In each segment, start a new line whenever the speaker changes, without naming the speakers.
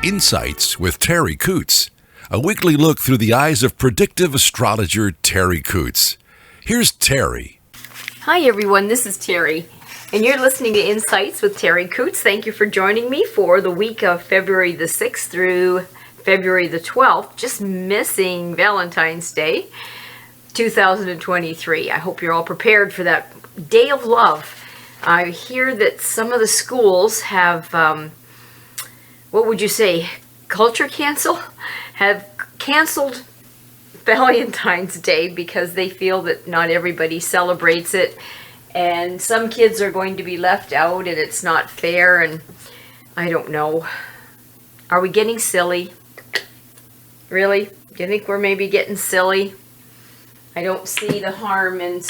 Insights with Terri Ep.107, a weekly look through the eyes of predictive astrologer Terri Ep.107. Here's Terri.
Hi everyone, this is Terri, and you're listening to Insights with Terri Ep.107. Thank you for joining me for the week of February the 6th through February the 12th, just missing Valentine's Day 2023. I hope you're all prepared for that day of love. I hear that some of the schools have what would you say, culture cancel? Have canceled Valentine's Day because they feel that not everybody celebrates it, and some kids are going to be left out and it's not fair, and I don't know. Are we getting silly? Really? Do you think we're maybe getting silly? I don't see the harm in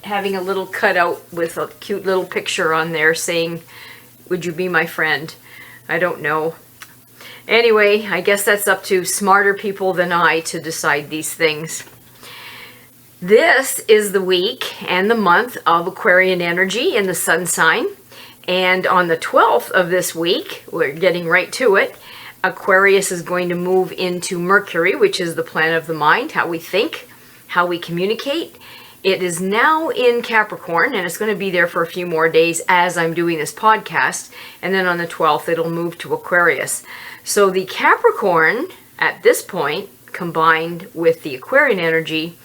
having a little cutout with a cute little picture on there saying, "Would you be my friend?" I don't know. Anyway, I guess that's up to smarter people than I to decide these things. This is the week and the month of Aquarian energy in the sun sign. And on the 12th of this week, we're getting right to it, Aquarius is going to move into Mercury, which is the planet of the mind, how we think, how we communicate. It is now in Capricorn, and it's going to be there for a few more days as I'm doing this podcast. And then on the 12th, it'll move to Aquarius. So the Capricorn, at this point, combined with the Aquarian energy,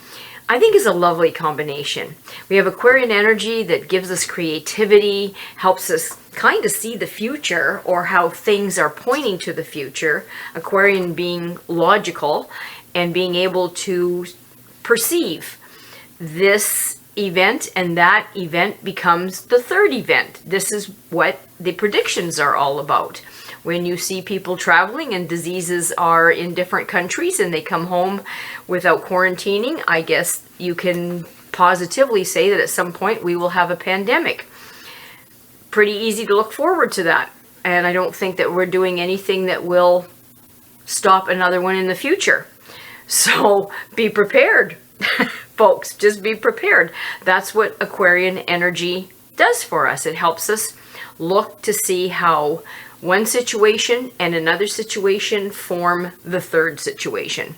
I think is a lovely combination. We have Aquarian energy that gives us creativity, helps us kind of see the future or how things are pointing to the future. Aquarian being logical and being able to perceive this event, and that event becomes the third event. This is what the predictions are all about. When you see people traveling and diseases are in different countries and they come home without quarantining, I guess you can positively say that at some point we will have a pandemic. Pretty easy to look forward to that. And I don't think that we're doing anything that will stop another one in the future. So be prepared. Folks, just be prepared. That's what Aquarian energy does for us. It helps us look to see how one situation and another situation form the third situation.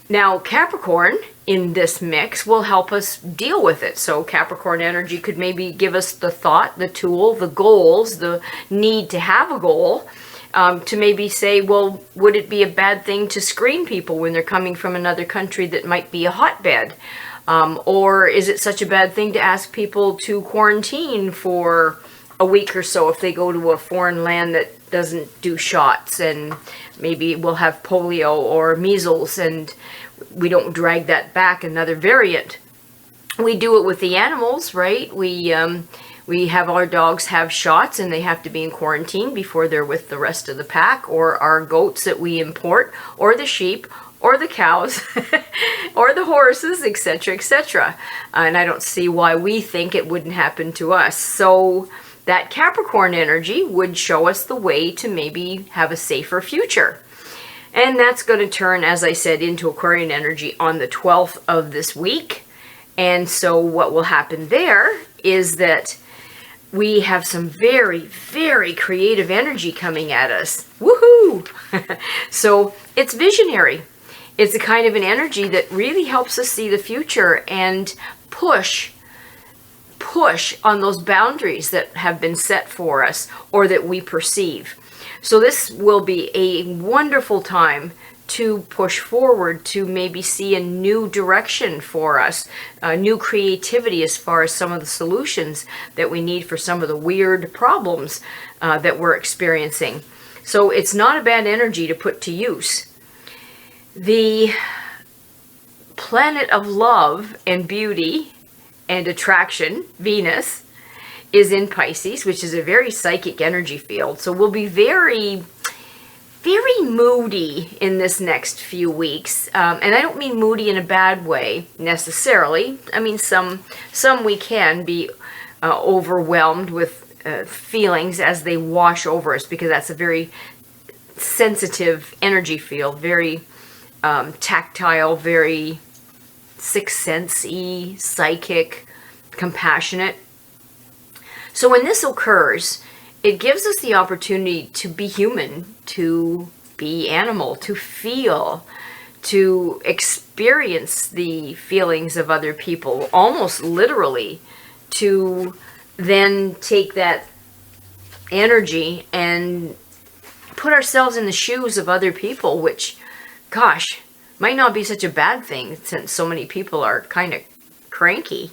Now, Capricorn in this mix will help us deal with it. So Capricorn energy could maybe give us the thought, the tool, the goals, the need to have a goal, to maybe say, well, would it be a bad thing to screen people when they're coming from another country that might be a hotbed? Or is it such a bad thing to ask people to quarantine for a week or so if they go to a foreign land that doesn't do shots, and maybe we'll have polio or measles and we don't drag that back, another variant. We do it with the animals, right? We have our dogs have shots and they have to be in quarantine before they're with the rest of the pack, or our goats that we import, or the sheep, or the cows, or the horses, etc., etc. And I don't see why we think it wouldn't happen to us. So that Capricorn energy would show us the way to maybe have a safer future. And that's going to turn, as I said, into Aquarian energy on the 12th of this week. And so what will happen there is that we have some very, very creative energy coming at us. Woohoo! So it's visionary. It's a kind of an energy that really helps us see the future and push on those boundaries that have been set for us or that we perceive. So this will be a wonderful time to push forward, to maybe see a new direction for us, new creativity as far as some of the solutions that we need for some of the weird problems that we're experiencing. So it's not a bad energy to put to use. The planet of love and beauty and attraction, Venus, is in Pisces, which is a very psychic energy field. So we'll be very, very moody in this next few weeks. And I don't mean moody in a bad way necessarily. I mean, some we can be overwhelmed with feelings as they wash over us, because that's a very sensitive energy field, very tactile, very sixth sense-y, psychic, compassionate. So when this occurs, it gives us the opportunity to be human, to be animal, to feel, to experience the feelings of other people, almost literally, to then take that energy and put ourselves in the shoes of other people, which, gosh, might not be such a bad thing since so many people are kind of cranky,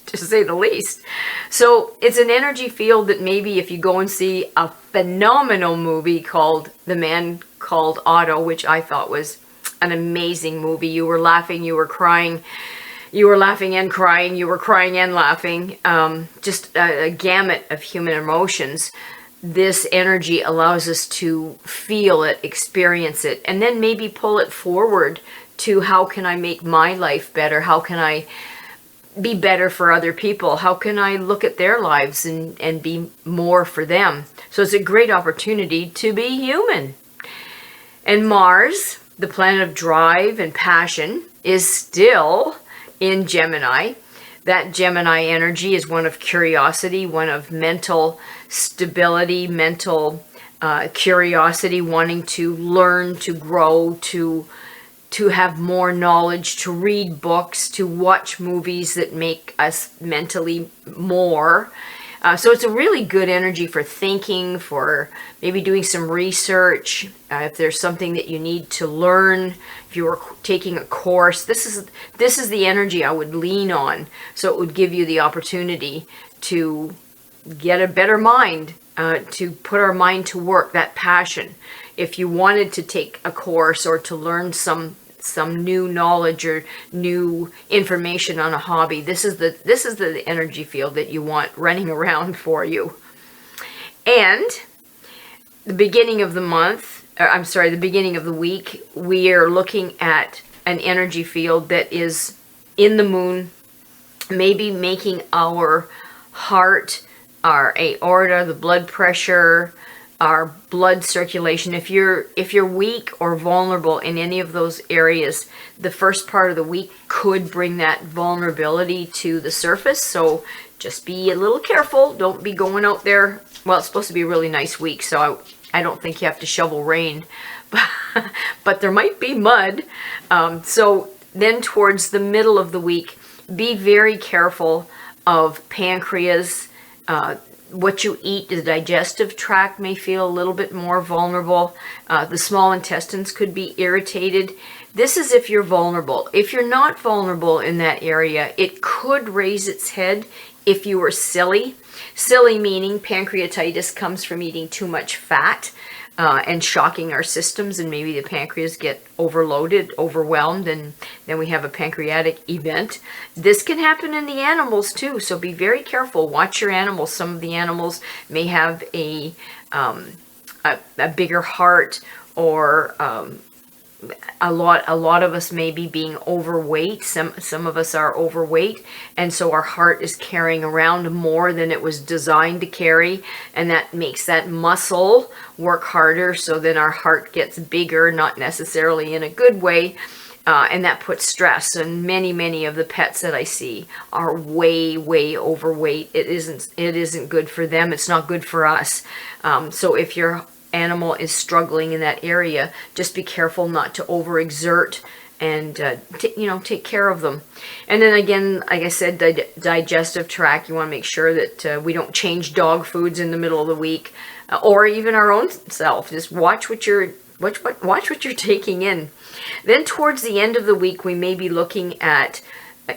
to say the least. So it's an energy field that maybe if you go and see a phenomenal movie called The Man Called Otto, which I thought was an amazing movie. You were laughing, you were crying, you were laughing and crying, you were crying and laughing. Just a gamut of human emotions. This energy allows us to feel it, experience it, and then maybe pull it forward to how can I make my life better? How can I be better for other people? How can I look at their lives and be more for them? So it's a great opportunity to be human. And Mars, the planet of drive and passion, is still in Gemini. That Gemini energy is one of curiosity, one of mental stability, mental curiosity, wanting to learn, to grow, to have more knowledge, to read books, to watch movies that make us mentally more. So it's a really good energy for thinking, for maybe doing some research. If there's something that you need to learn, if you were taking a course, this is the energy I would lean on. So it would give you the opportunity to get a better mind, to put our mind to work, that passion. If you wanted to take a course or to learn some new knowledge or new information on a hobby, this is the energy field that you want running around for you. And the beginning of the month, the beginning of the week, we are looking at an energy field that is in the moon, maybe making our heart, our aorta, the blood pressure, our blood circulation. If you're weak or vulnerable in any of those areas, the first part of the week could bring that vulnerability to the surface. So just be a little careful. Don't be going out there. Well, it's supposed to be a really nice week, so I don't think you have to shovel rain, but there might be mud. So then towards the middle of the week, be very careful of pancreas. What you eat, the digestive tract may feel a little bit more vulnerable. The small intestines could be irritated. This is if you're vulnerable. If you're not vulnerable in that area, it could raise its head if you were silly. Silly meaning pancreatitis comes from eating too much fat and shocking our systems, and maybe the pancreas get overloaded, overwhelmed, and then we have a pancreatic event. This can happen in the animals too, so be very careful. Watch your animals. Some of the animals may have a bigger heart, or a lot of us may be being overweight. Some of us are overweight, and so our heart is carrying around more than it was designed to carry, and that makes that muscle work harder, so then our heart gets bigger, not necessarily in a good way, and that puts stress. And many of the pets that I see are way overweight. It isn't good for them. It's not good for us. So if your animal is struggling in that area, just be careful not to overexert, and take care of them. And then again, like I said, digestive tract, you want to make sure that we don't change dog foods in the middle of the week, or even our own self. Just watch what you're taking in. Then towards the end of the week, we may be looking at,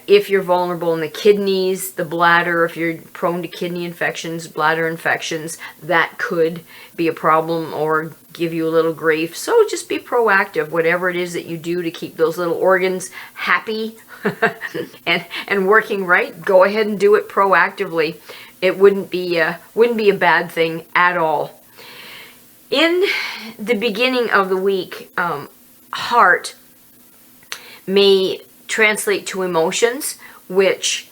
if you're vulnerable in the kidneys, the bladder, if you're prone to kidney infections, bladder infections, that could be a problem or give you a little grief. So just be proactive. Whatever it is that you do to keep those little organs happy and working right, go ahead and do it proactively. It wouldn't be a bad thing at all. In the beginning of the week, heart may translate to emotions, which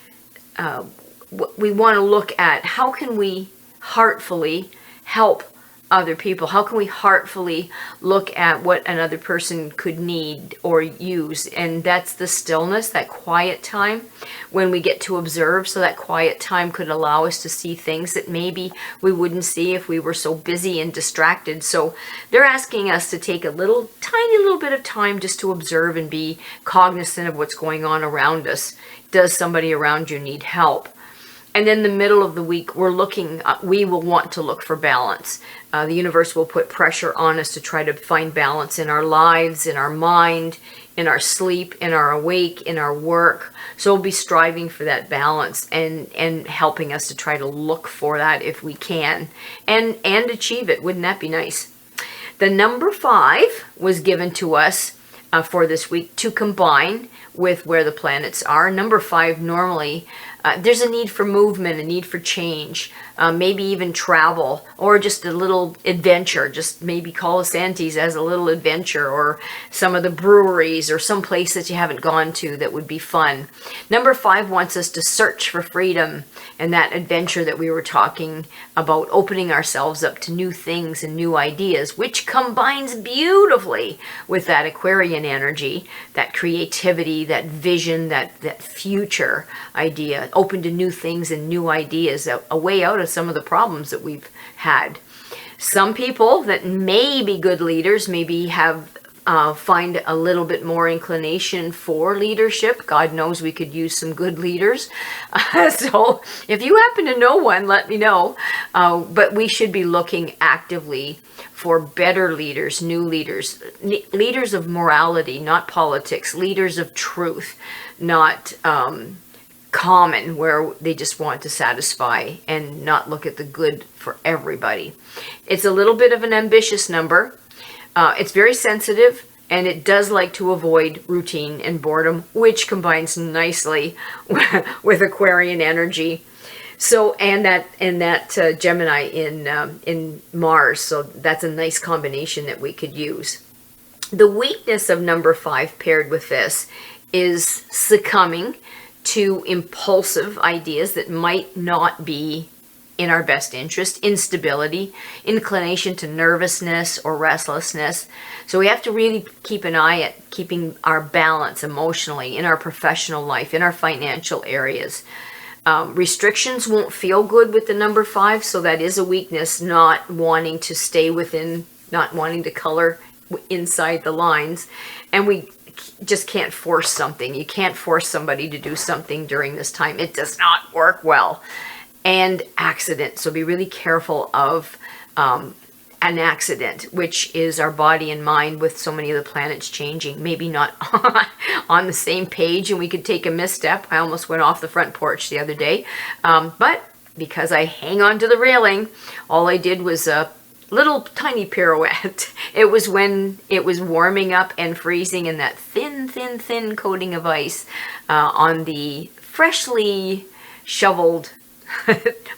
we want to look at. How can we heartfully help other people? How can we heartfully look at what another person could need or use? And that's the stillness, that quiet time when we get to observe. So that quiet time could allow us to see things that maybe we wouldn't see if we were so busy and distracted. So they're asking us to take a little, tiny little bit of time just to observe and be cognizant of what's going on around us. Does somebody around you need help? And then the middle of the week, we will want to look for balance. The universe will put pressure on us to try to find balance in our lives, in our mind, in our sleep, in our awake, in our work. So we'll be striving for that balance and helping us to try to look for that if we can and achieve it. Wouldn't that be nice? The number 5 was given to us for this week to combine with where the planets are. Number 5 normally, there's a need for movement, a need for change, maybe even travel, or just a little adventure. Just maybe call us aunties as a little adventure, or some of the breweries, or some place that you haven't gone to that would be fun. Number 5 wants us to search for freedom and that adventure that we were talking about, opening ourselves up to new things and new ideas, which combines beautifully with that Aquarian energy, that creativity, that vision, that future idea, open to new things and new ideas, a way out of some of the problems that we've had. Some people that may be good leaders maybe have find a little bit more inclination for leadership. God knows we could use some good leaders. So if you happen to know one, let me know. But we should be looking actively for better leaders, new leaders, leaders of morality, not politics, leaders of truth, not common, where they just want to satisfy and not look at the good for everybody. It's a little bit of an ambitious number. It's very sensitive, and it does like to avoid routine and boredom, which combines nicely with Aquarian energy. So, and that Gemini in Mars. So that's a nice combination that we could use. The weakness of number 5 paired with this is succumbing to impulsive ideas that might not be in our best interest, instability, inclination to nervousness or restlessness. So we have to really keep an eye at keeping our balance emotionally in our professional life, in our financial areas. Restrictions won't feel good with the number 5, so that is a weakness, not wanting to stay within, not wanting to color inside the lines. And we just can't force something. You can't force somebody to do something during this time. It does not work well. And accident. So be really careful of an accident, which is our body and mind with so many of the planets changing. Maybe not on the same page, and we could take a misstep. I almost went off the front porch the other day. But because I hang on to the railing, all I did was a little tiny pirouette. It was when it was warming up and freezing, and that thin coating of ice on the freshly shoveled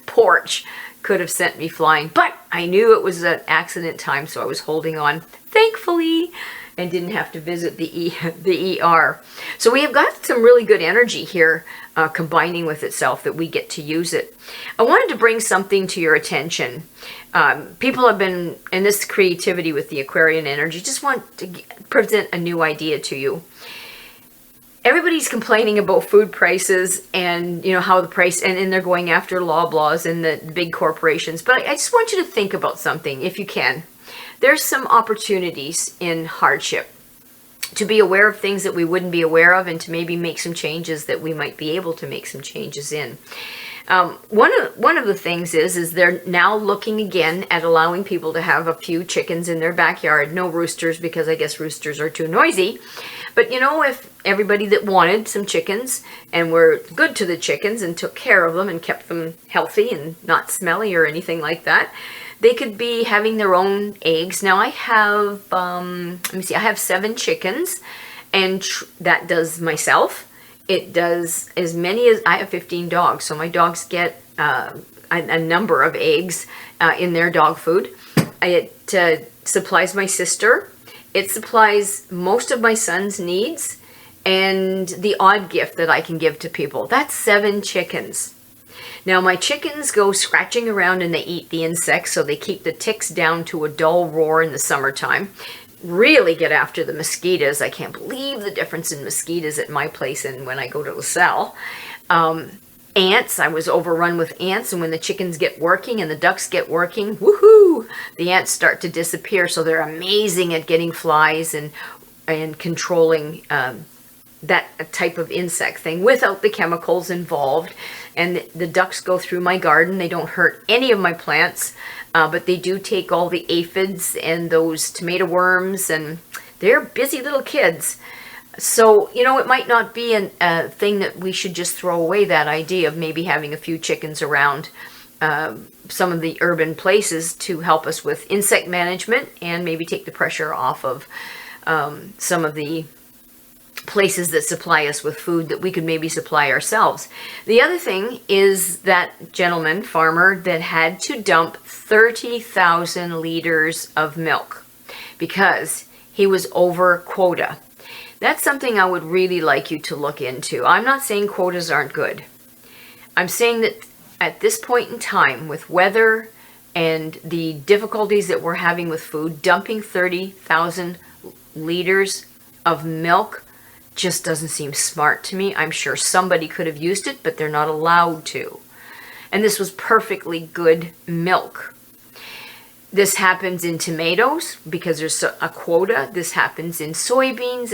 porch could have sent me flying. But I knew it was an accident time, so I was holding on, thankfully, and didn't have to visit the ER. So we have got some really good energy here combining with itself that we get to use it. I wanted to bring something to your attention. People have been, in this creativity with the Aquarian energy, just want to present a new idea to you. Everybody's complaining about food prices and, you know, how the price, and they're going after Loblaws and the big corporations. But I just want you to think about something, if you can. There's some opportunities in hardship to be aware of things that we wouldn't be aware of, and to maybe make some changes that we might be able to make some changes in. One of the things is they're now looking again at allowing people to have a few chickens in their backyard. No roosters, because I guess roosters are too noisy. But you know, if everybody that wanted some chickens and were good to the chickens and took care of them and kept them healthy and not smelly or anything like that, they could be having their own eggs. Now I have, let me see, I have 7 chickens, and that does myself. It does as many as, I have 15 dogs, so my dogs get a number of eggs in their dog food. It supplies my sister. It supplies most of my son's needs, and the odd gift that I can give to people. That's 7 chickens. Now my chickens go scratching around and they eat the insects, so they keep the ticks down to a dull roar in the summertime. Really get after the mosquitoes. I can't believe the difference in mosquitoes at my place and when I go to LaSalle. Ants, I was overrun with ants, and when the chickens get working and the ducks get working, woohoo, the ants start to disappear. So they're amazing at getting flies and controlling that type of insect thing without the chemicals involved. And the ducks go through my garden. They don't hurt any of my plants, but they do take all the aphids and those tomato worms, and they're busy little kids. So, it might not be a thing that we should just throw away, that idea of maybe having a few chickens around some of the urban places to help us with insect management and maybe take the pressure off of some of the places that supply us with food that we could maybe supply ourselves. The other thing is that gentleman, farmer, that had to dump 30,000 liters of milk because he was over quota. That's something I would really like you to look into. I'm not saying quotas aren't good. I'm saying that at this point in time, with weather and the difficulties that we're having with food, dumping 30,000 liters of milk just doesn't seem smart to me. I'm sure somebody could have used it, but they're not allowed to. And this was perfectly good milk. This happens in tomatoes because there's a quota. This happens in soybeans.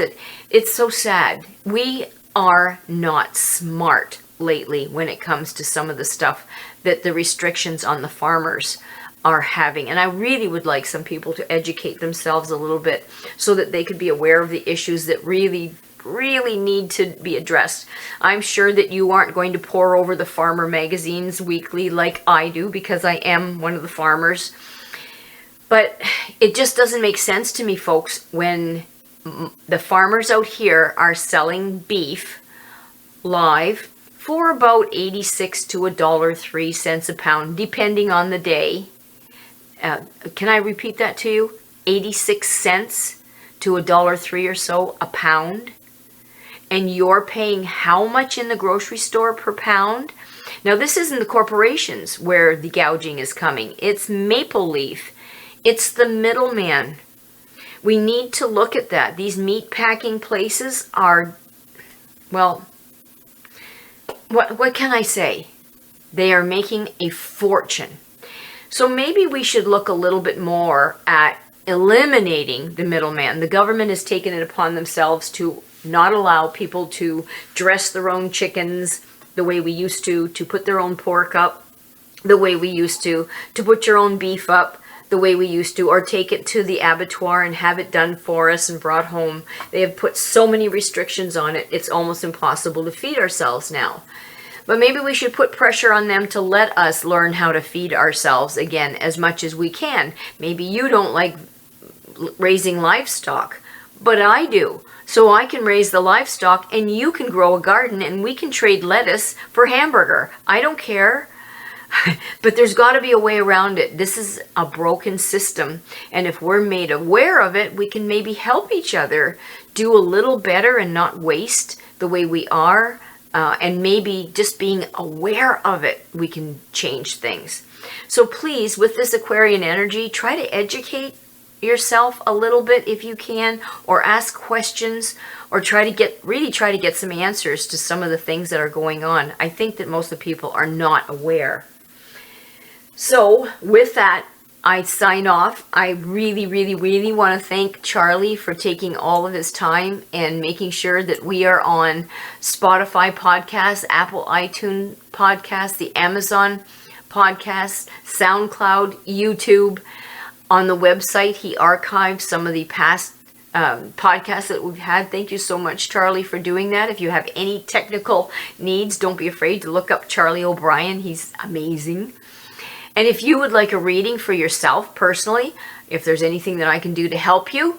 It's so sad. We are not smart lately when it comes to some of the stuff that the restrictions on the farmers are having. And I really would like some people to educate themselves a little bit so that they could be aware of the issues that really need to be addressed. I'm sure that you aren't going to pore over the farmer magazines weekly like I do, because I am one of the farmers. But it just doesn't make sense to me, folks, when the farmers out here are selling beef live for about 86 to $1.03 a pound, depending on the day. Can I repeat that to you? 86 cents to $1.03 or so a pound. And you're paying how much in the grocery store per pound? Now, this isn't the corporations where the gouging is coming. It's Maple Leaf. It's the middleman. We need to look at that. These meat packing places are, well, what can I say? They are making a fortune. So maybe we should look a little bit more at eliminating the middleman. The government has taken it upon themselves to not allow people to dress their own chickens the way we used to put their own pork up the way we used to put your own beef up the way we used to, or take it to the abattoir and have it done for us and brought home. They have put so many restrictions on it, it's almost impossible to feed ourselves now. But maybe we should put pressure on them to let us learn how to feed ourselves again as much as we can. Maybe you don't like raising livestock, but I do. So I can raise the livestock and you can grow a garden and we can trade lettuce for hamburger. I don't care. But there's got to be a way around it. This is a broken system. And if we're made aware of it, we can maybe help each other do a little better and not waste the way we are. And maybe just being aware of it, we can change things. So please, with this Aquarian energy, try to educate yourself a little bit if you can, or ask questions, or try to get some answers to some of the things that are going on. I think that most of the people are not aware. So with that, I sign off. I really want to thank Charlie for taking all of his time and making sure that we are on Spotify podcasts, Apple iTunes podcasts, the Amazon podcasts, SoundCloud, YouTube. On the website, he archived some of the past podcasts that we've had. Thank you so much, Charlie, for doing that. If you have any technical needs, don't be afraid to look up Charlie O'Brien. He's amazing. And if you would like a reading for yourself personally, if there's anything that I can do to help you,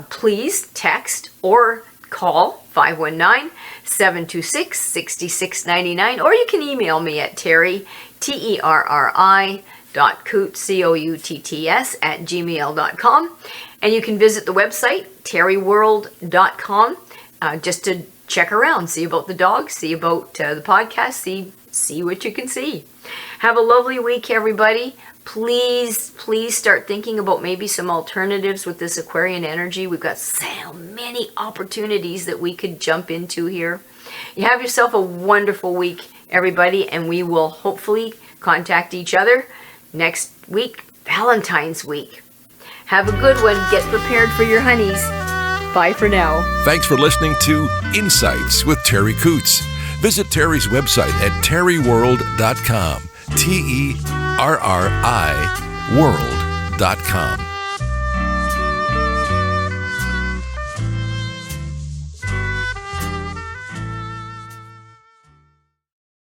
please text or call 519-726-6699, or you can email me at Terri, Terri.Coutts, @gmail.com. And you can visit the website, terriworld.com, just to check around, see about the dogs, see about the podcast, see what you can see. Have a lovely week, everybody. Please start thinking about maybe some alternatives with this Aquarian energy. We've got so many opportunities that we could jump into here. You have yourself a wonderful week, everybody, and we will hopefully contact each other next week, Valentine's week. Have a good one. Get prepared for your honeys. Bye for now.
Thanks for listening to Insights with Terri Coots. Visit Terri's website at terriworld.com. TERRI world.com.